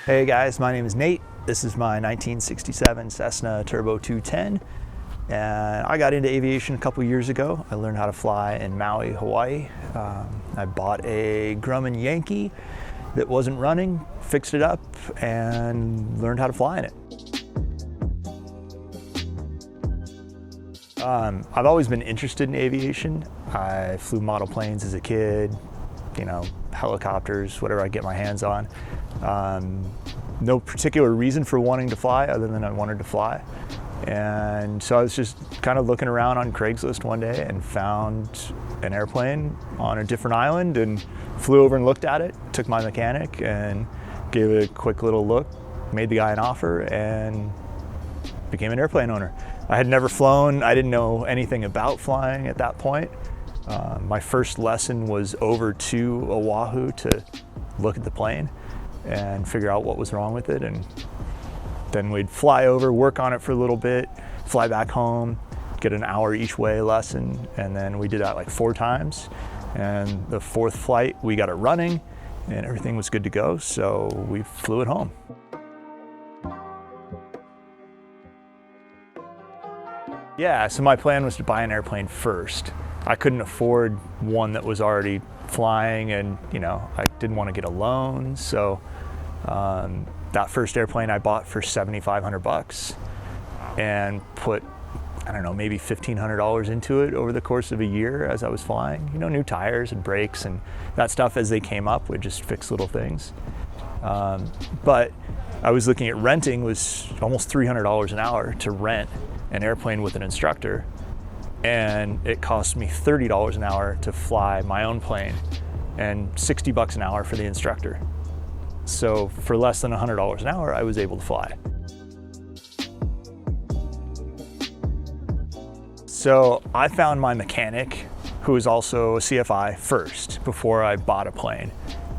Hey guys, my name is Nate. This is my 1967 Cessna Turbo 210, and I got into aviation a couple years ago. I learned how to fly in Maui, Hawaii. I bought a Grumman Yankee that wasn't running, fixed it up, and learned how to fly in it. I've always been interested in aviation. I flew model planes as a kid, helicopters, whatever I get my hands on. No particular reason for wanting to fly other than I wanted to fly. And so I was just kind of looking around on Craigslist one day and found an airplane on a different island and flew over and looked at it, took my mechanic and gave it a quick little look, made the guy an offer and became an airplane owner. I had never flown. I didn't know anything about flying at that point. My first lesson was over to Oahu to look at the plane and figure out what was wrong with it. And then we'd fly over, work on it for a little bit, fly back home, get an hour each way lesson. And then we did that like 4 times. And the 4th flight, we got it running and everything was good to go. So we flew it home. Yeah, so my plan was to buy an airplane first. I couldn't afford one that was already flying and, I didn't want to get a loan. So that first airplane I bought for $7,500 and put, maybe $1,500 into it over the course of a year as I was flying. New tires and brakes and that stuff as they came up, we'd just fix little things. But I was looking at renting, was almost $300 an hour to rent an airplane with an instructor, and it cost me $30 an hour to fly my own plane and $60 an hour for the instructor. So for less than $100 an hour, I was able to fly. So I found my mechanic, who was also a CFI, first before I bought a plane.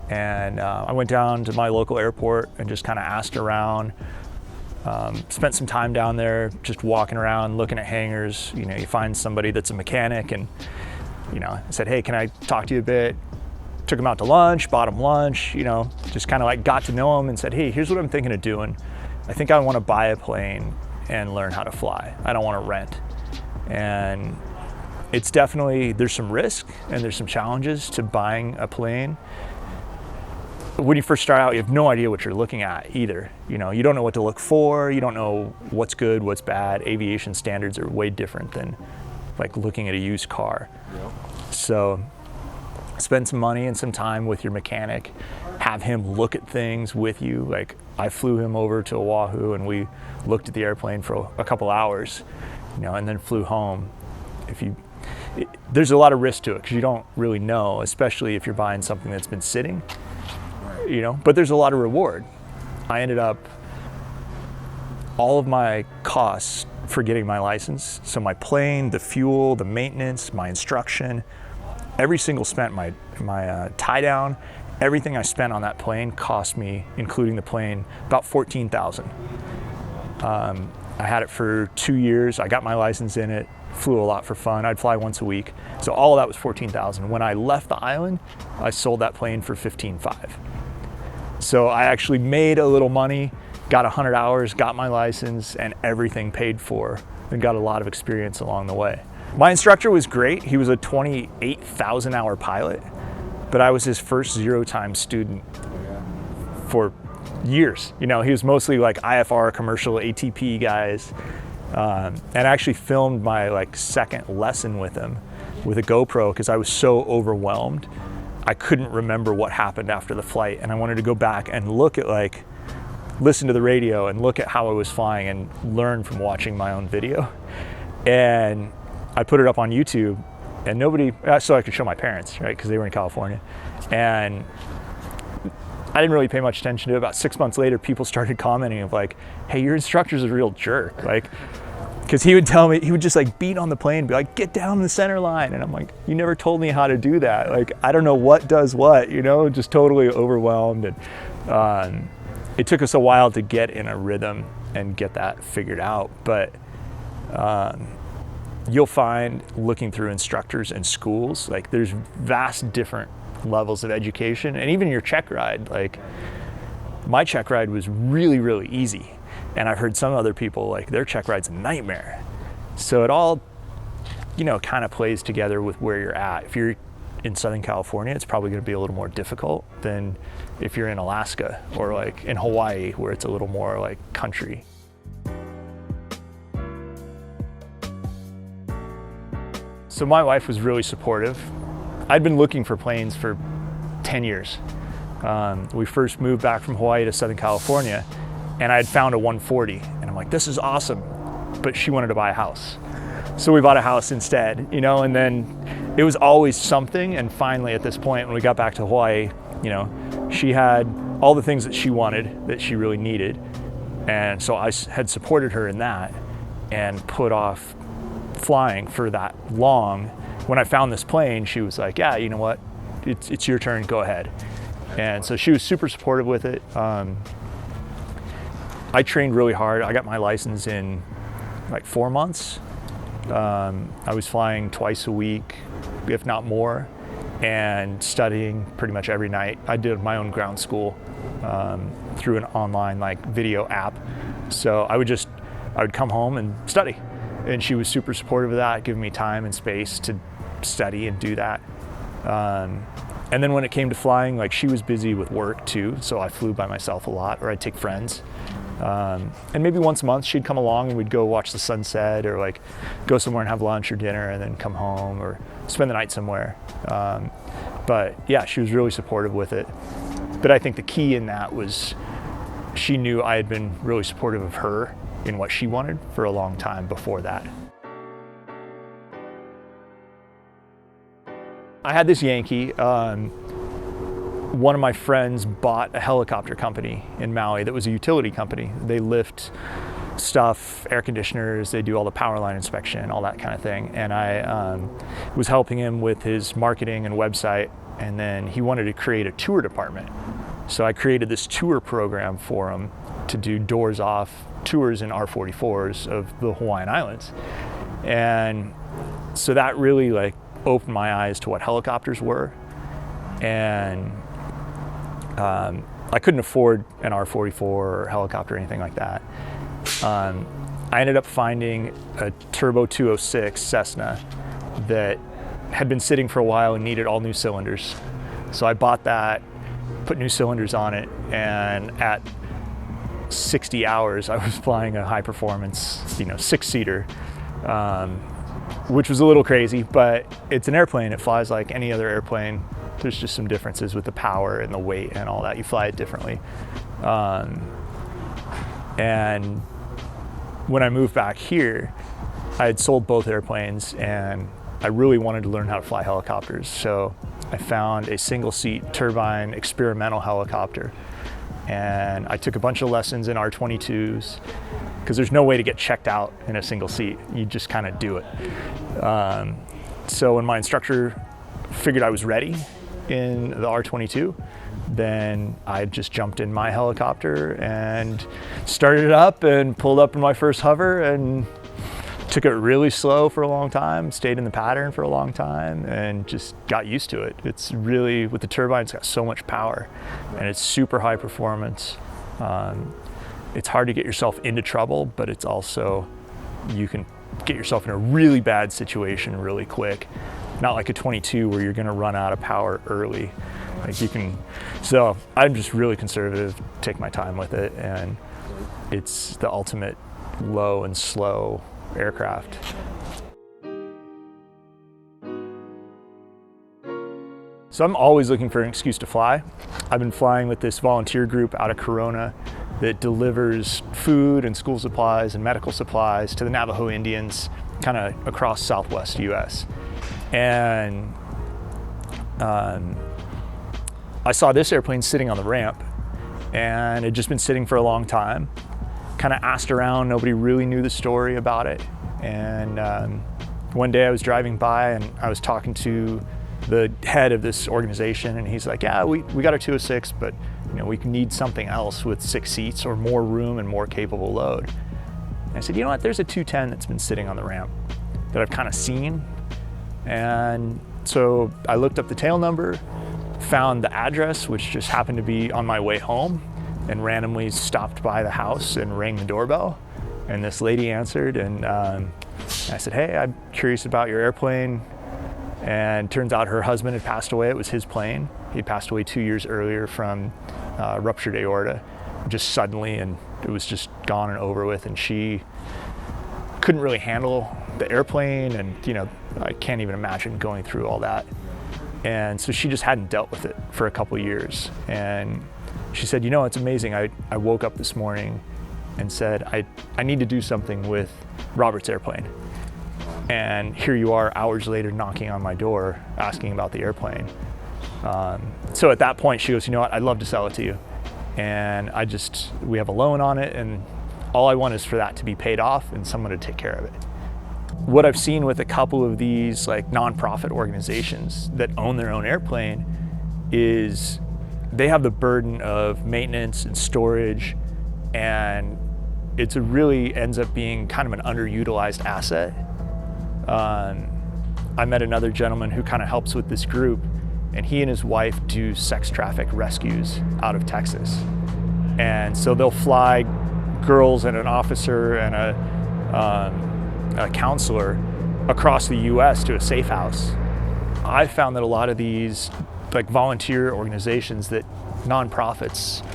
And I went down to my local airport and just kind of asked around. Spent some time down there just walking around, looking at hangars. You find somebody that's a mechanic and, I said, hey, can I talk to you a bit? Took him out to lunch, bought him lunch, just kind of like got to know him and said, hey, here's what I'm thinking of doing. I think I want to buy a plane and learn how to fly. I don't want to rent. And it's definitely, there's some risk and there's some challenges to buying a plane. When you first start out, you have no idea what you're looking at either. You don't know what to look for. You don't know what's good, what's bad. Aviation standards are way different than like looking at a used car. Yep. So spend some money and some time with your mechanic, have him look at things with you. Like I flew him over to Oahu and we looked at the airplane for a couple hours, and then flew home. There's a lot of risk to it because you don't really know, especially if you're buying something that's been sitting. But there's a lot of reward. I ended up, all of my costs for getting my license, so my plane, the fuel, the maintenance, my instruction, every single spent, my tie down, everything I spent on that plane cost me, including the plane, about $14,000. I had it for 2 years. I got my license in it, flew a lot for fun. I'd fly once a week. So all of that was $14,000. When I left the island, I sold that plane for $15,500. So I actually made a little money, got 100 hours, got my license, and everything paid for, and got a lot of experience along the way. My instructor was great. He was a 28,000 hour pilot, but I was his first 0-time student for years. He was mostly like IFR, commercial, ATP guys, and I actually filmed my second lesson with him with a GoPro because I was so overwhelmed. I couldn't remember what happened after the flight, and I wanted to go back and look at listen to the radio and look at how I was flying and learn from watching my own video. And I put it up on YouTube, and nobody, so I could show my parents, right, because they were in California. And I didn't really pay much attention to it. About 6 months later, people started commenting of hey, your instructor's a real jerk. Because he would tell me, he would just beat on the plane and be like, get down the center line. And I'm like, you never told me how to do that. I don't know what does what, just totally overwhelmed. And it took us a while to get in a rhythm and get that figured out. But you'll find looking through instructors and schools, there's vast different levels of education. And even your check ride, my check ride was really, really easy. And I've heard some other people, like, their check ride's a nightmare. So it all, you know, kind of plays together with where you're at. If you're in Southern California, it's probably going to be a little more difficult than if you're in Alaska or like in Hawaii, where it's a little more like country. So my wife was really supportive. I'd been looking for planes for 10 years. We first moved back from Hawaii to Southern California, and I had found a 140, and I'm like, this is awesome. But she wanted to buy a house. So we bought a house instead, you know, and then it was always something. And finally at this point, when we got back to Hawaii, you know, she had all the things that she wanted, that she really needed. And so I had supported her in that and put off flying for that long. When I found this plane, she was like, yeah, you know what, it's your turn, go ahead. And so she was super supportive with it. I trained really hard. I got my license in like 4 months. I was flying twice a week, if not more, and studying pretty much every night. I did my own ground school through an online like video app. So I would come home and study. And she was super supportive of that, giving me time and space to study and do that. And then when it came to flying, like, she was busy with work too, so I flew by myself a lot, or I'd take friends. And maybe once a month she'd come along and we'd go watch the sunset, or like go somewhere and have lunch or dinner and then come home or spend the night somewhere. But yeah, she was really supportive with it. But I think the key in that was she knew I had been really supportive of her in what she wanted for a long time before that. I had this Yankee. One of my friends bought a helicopter company in Maui that was a utility company. They lift stuff, air conditioners, they do all the power line inspection, all that kind of thing. And I was helping him with his marketing and website, and then he wanted to create a tour department. So I created this tour program for him to do doors off tours in R-44s of the Hawaiian Islands. And so that really like opened my eyes to what helicopters were. And I couldn't afford an R-44 or helicopter or anything like that. I ended up finding a Turbo 206 Cessna that had been sitting for a while and needed all new cylinders. So I bought that, put new cylinders on it, and at 60 hours I was flying a high performance, you know, 6-seater, which was a little crazy, but it's an airplane. It flies like any other airplane. There's just some differences with the power and the weight and all that. You fly it differently. And when I moved back here, I had sold both airplanes and I really wanted to learn how to fly helicopters. So I found a single-seat turbine experimental helicopter. And I took a bunch of lessons in R-22s, because there's no way to get checked out in a single seat. You just kind of do it. So when my instructor figured I was ready in the R-22, then I just jumped in my helicopter and started it up and pulled up in my first hover and took it really slow for a long time, stayed in the pattern for a long time, and just got used to it. It's really, with the turbine, it's got so much power and it's super high performance. It's hard to get yourself into trouble, but it's also, you can get yourself in a really bad situation really quick. Not like a 22 where you're gonna run out of power early. Like you can, so I'm just really conservative, take my time with it, and it's the ultimate low and slow aircraft. So I'm always looking for an excuse to fly. I've been flying with this volunteer group out of Corona that delivers food and school supplies and medical supplies to the Navajo Indians kind of across Southwest US. And I saw this airplane sitting on the ramp, and it had just been sitting for a long time. Kind of asked around, nobody really knew the story about it. And one day I was driving by and I was talking to the head of this organization, and he's like, yeah, we got our 206, but you know, we need something else with 6 seats or more room and more capable load. And I said, you know what, there's a 210 that's been sitting on the ramp that I've kind of seen. And so I looked up the tail number, found the address, which just happened to be on my way home, and randomly stopped by the house and rang the doorbell. And this lady answered, and I said, hey, I'm curious about your airplane. And turns out her husband had passed away. It was his plane. He passed away 2 years earlier from ruptured aorta, just suddenly, and it was just gone and over with. And she couldn't really handle the airplane, and I can't even imagine going through all that. And so she just hadn't dealt with it for a couple years. And she said, it's amazing. I woke up this morning and said, I need to do something with Robert's airplane. And here you are hours later knocking on my door asking about the airplane. So at that point she goes, I'd love to sell it to you. And we have a loan on it, and all I want is for that to be paid off and someone to take care of it. What I've seen with a couple of these like nonprofit organizations that own their own airplane is they have the burden of maintenance and storage, and it really ends up being kind of an underutilized asset. I met another gentleman who kind of helps with this group, and he and his wife do sex traffic rescues out of Texas. And so they'll fly girls and an officer and a counselor across the US to a safe house. I found that a lot of these like volunteer organizations, that nonprofits,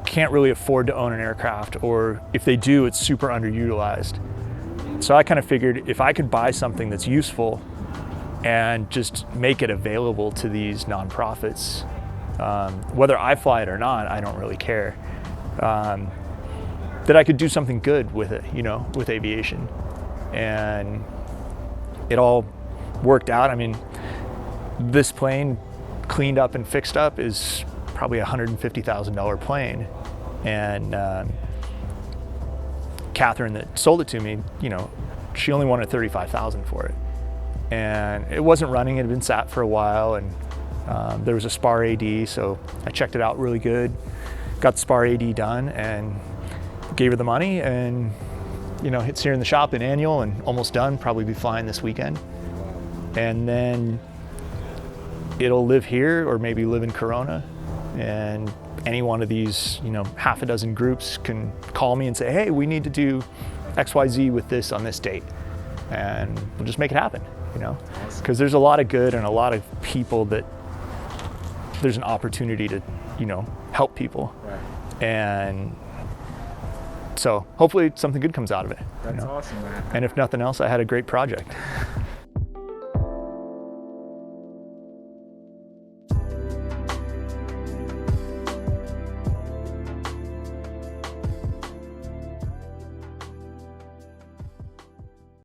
can't really afford to own an aircraft, or if they do, it's super underutilized. So I kind of figured if I could buy something that's useful and just make it available to these nonprofits, whether I fly it or not, I don't really care, that I could do something good with it, with aviation. And it all worked out. I mean, this plane cleaned up and fixed up is probably a $150,000 plane. And Catherine that sold it to me, she only wanted $35,000 for it. And it wasn't running, it had been sat for a while, and there was a spar AD, so I checked it out really good, got the spar AD done, and gave her the money, and it's here in the shop in Annual and almost done, probably be flying this weekend. And then it'll live here or maybe live in Corona, and any one of these, half a dozen groups can call me and say, hey, we need to do XYZ with this on this date, and we'll just make it happen, because there's a lot of good and a lot of people that there's an opportunity to, help people. Right. And so hopefully something good comes out of it. That's awesome, man. And if nothing else, I had a great project.